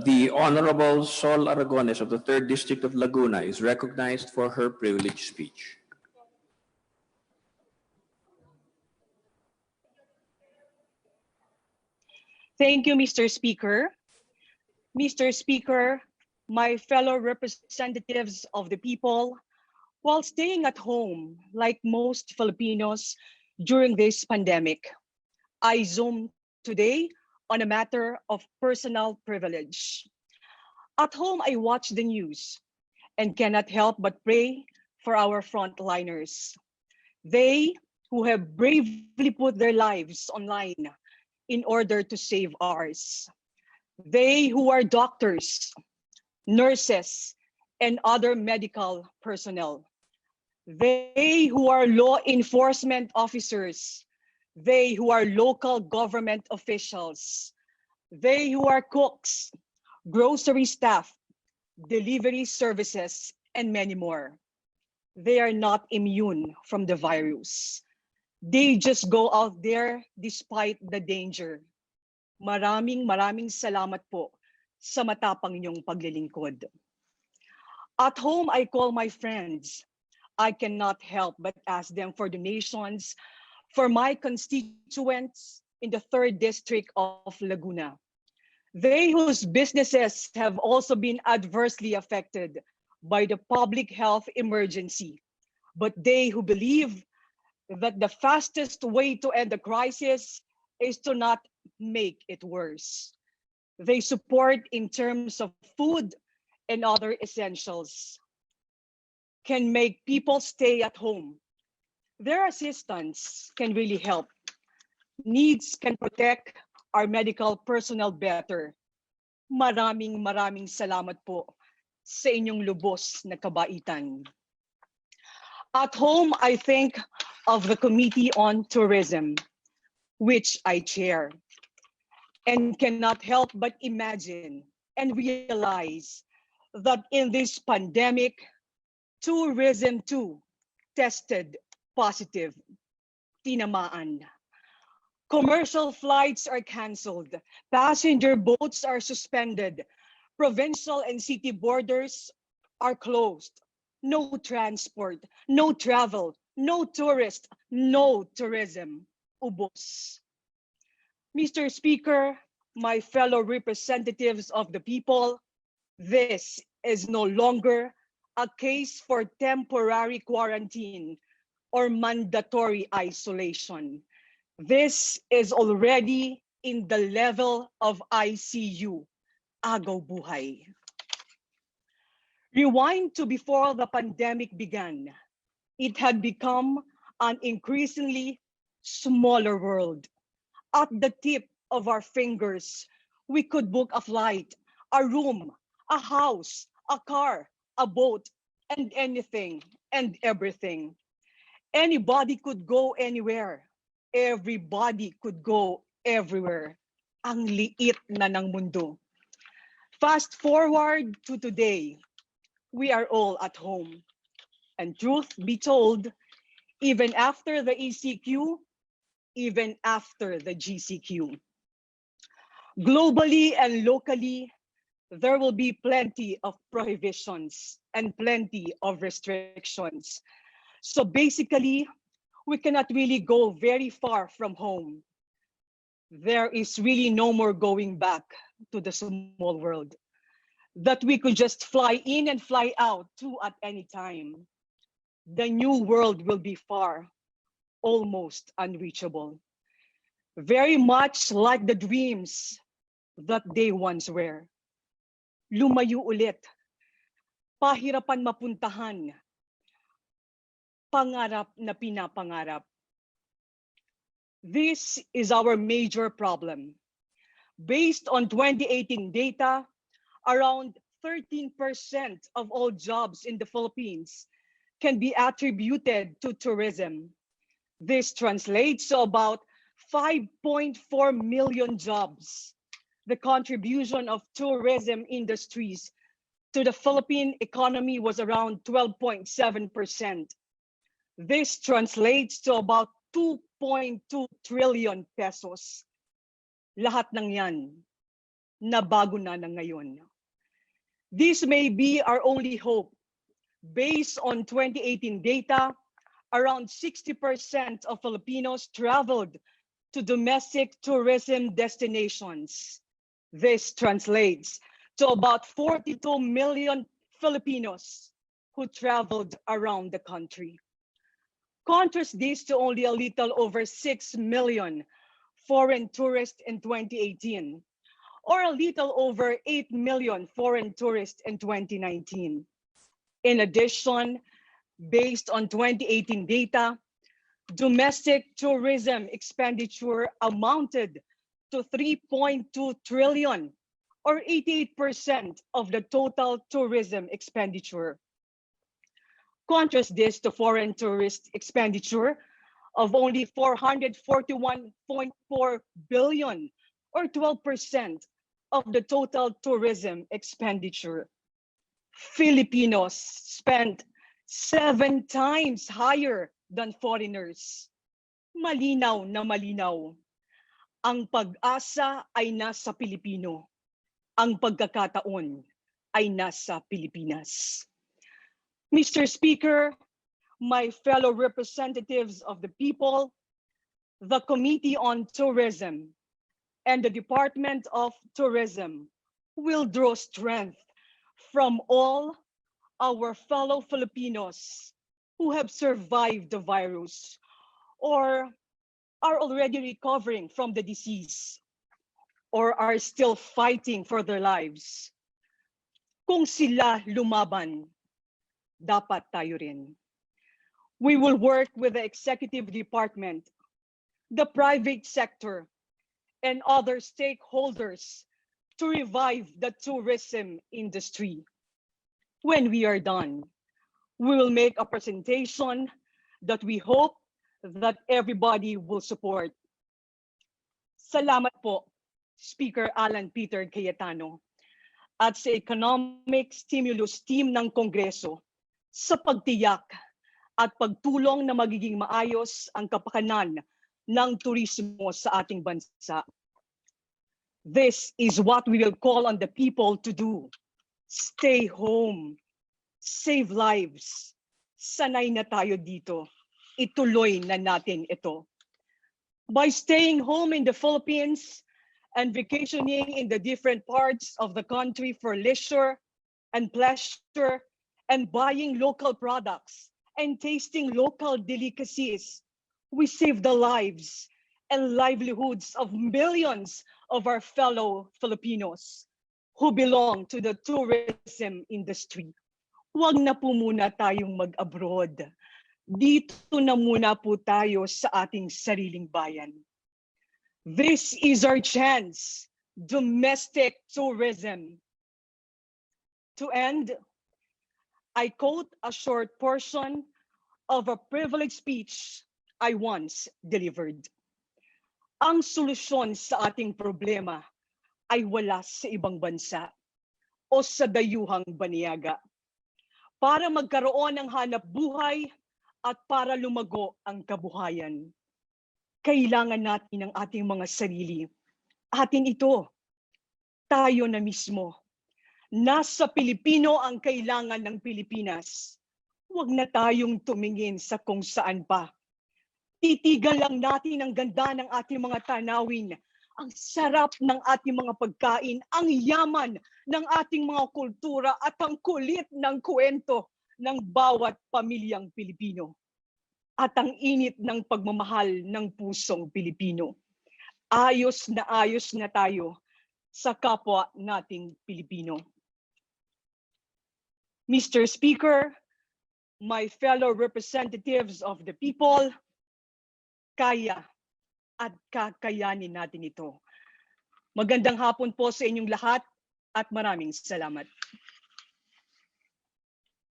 The Honorable Sol Aragones of the 3rd District of Laguna is recognized for her privileged speech. Thank you, Mr. Speaker. Mr. Speaker, my fellow representatives of the people, while staying at home, like most Filipinos during this pandemic, I Zoom today on a matter of personal privilege. At home, I watch the news and cannot help but pray for our frontliners. They who have bravely put their lives online in order to save ours. They who are doctors, nurses, and other medical personnel. They who are law enforcement officers. They who are local government officials. They who are cooks, grocery staff, delivery services, and many more. They are not immune from the virus. They just go out there despite the danger. Maraming salamat po sa matapang niyong paglilingkod. At home, I call my friends. I cannot help but ask them for donations for my constituents in the 3rd District of Laguna. They whose businesses have also been adversely affected by the public health emergency, but they who believe that the fastest way to end the crisis is to not make it worse. They support in terms of food and other essentials, can make people stay at home. Their assistance can really help. Needs can protect our medical personnel better. Maraming salamat po sa inyong lubos na kabaitan. At home, I think of the Committee on Tourism, which I chair, and cannot help but imagine and realize that in this pandemic, tourism too tested positive, tinamaan. Commercial flights are canceled, passenger boats are suspended, provincial and city borders are closed. No transport, no travel, no tourist, no tourism. Ubos. Mr. Speaker, my fellow representatives of the people, this is no longer a case for temporary quarantine or mandatory isolation. This is already in the level of ICU, agaw buhay. Rewind to before the pandemic began. It had become an increasingly smaller world. At the tip of our fingers, we could book a flight, a room, a house, a car, a boat, and anything and everything. Anybody could go anywhere. Everybody could go everywhere. Ang liit na ng mundo. Fast forward to today, we are all at home. And truth be told, even after the ECQ, even after the GCQ. Globally and locally, there will be plenty of prohibitions and plenty of restrictions. So basically, we cannot really go very far from home. There is really no more going back to the small world that we could just fly in and fly out to at any time. The new world will be far, almost unreachable. Very much like the dreams that they once were. Lumayo ulit, pahirapan mapuntahan, pangarap na pinapangarap. This is our major problem. Based on 2018 data, around 13% of all jobs in the Philippines can be attributed to tourism. This translates to about 5.4 million jobs. The contribution of tourism industries to the Philippine economy was around 12.7%. This translates to about 2.2 trillion pesos. Lahat ng yan, na bago na ng ngayon. This may be our only hope. Based on 2018 data, around 60% of Filipinos traveled to domestic tourism destinations. This translates to about 42 million Filipinos who traveled around the country. Contrast this to only a little over 6 million foreign tourists in 2018, or a little over 8 million foreign tourists in 2019. In addition, based on 2018 data, domestic tourism expenditure amounted to 3.2 trillion, or 88% of the total tourism expenditure. Contrast this to foreign tourist expenditure of only 441.4 billion, or 12% of the total tourism expenditure. Filipinos spent 7 times higher than foreigners. Malinaw na malinaw. Ang pag-asa ay nasa Pilipino. Ang pagkakataon ay nasa Pilipinas. Mr. Speaker, my fellow representatives of the people, the Committee on Tourism and the Department of Tourism will draw strength from all our fellow Filipinos who have survived the virus or are already recovering from the disease or are still fighting for their lives. Kung sila lumaban, dapat tayo rin. We will work with the executive department, the private sector, and other stakeholders to revive the tourism industry. When we are done, we will make a presentation that we hope that everybody will support. Salamat po, Speaker Alan Peter Cayetano, at sa Economic Stimulus Team ng Kongreso sa pagtiyak at pagtulong na magiging maayos ang kapakanan ng turismo sa ating bansa. This is what we will call on the people to do. Stay home, save lives. Sanay na tayo dito. Ituloy na natin ito. By staying home in the Philippines and vacationing in the different parts of the country for leisure and pleasure and buying local products and tasting local delicacies, we save the lives and livelihoods of millions of our fellow Filipinos who belong to the tourism industry. Huwag na po muna tayong mag-abroad. Dito na muna po tayo sa ating sariling bayan. This is our chance, domestic tourism. To end, I quote a short portion of a privileged speech I once delivered. Ang solusyon sa ating problema ay wala sa ibang bansa o sa dayuhang banyaga. Para magkaroon ng hanapbuhay at para lumago ang kabuhayan, kailangan natin ang ating mga sarili. Atin ito, tayo na mismo. Nasa Pilipino ang kailangan ng Pilipinas. Huwag na tayong tumingin sa kung saan pa. Titigan lang natin ang ganda ng ating mga tanawin, ang sarap ng ating mga pagkain, ang yaman ng ating mga kultura at ang kulit ng kwento ng bawat pamilyang Pilipino. At ang init ng pagmamahal ng pusong Pilipino. Ayos na tayo sa kapwa nating Pilipino. Mr. Speaker, my fellow representatives of the people, kaya at kakayanin natin ito. Magandang hapon po sa inyong lahat at maraming salamat.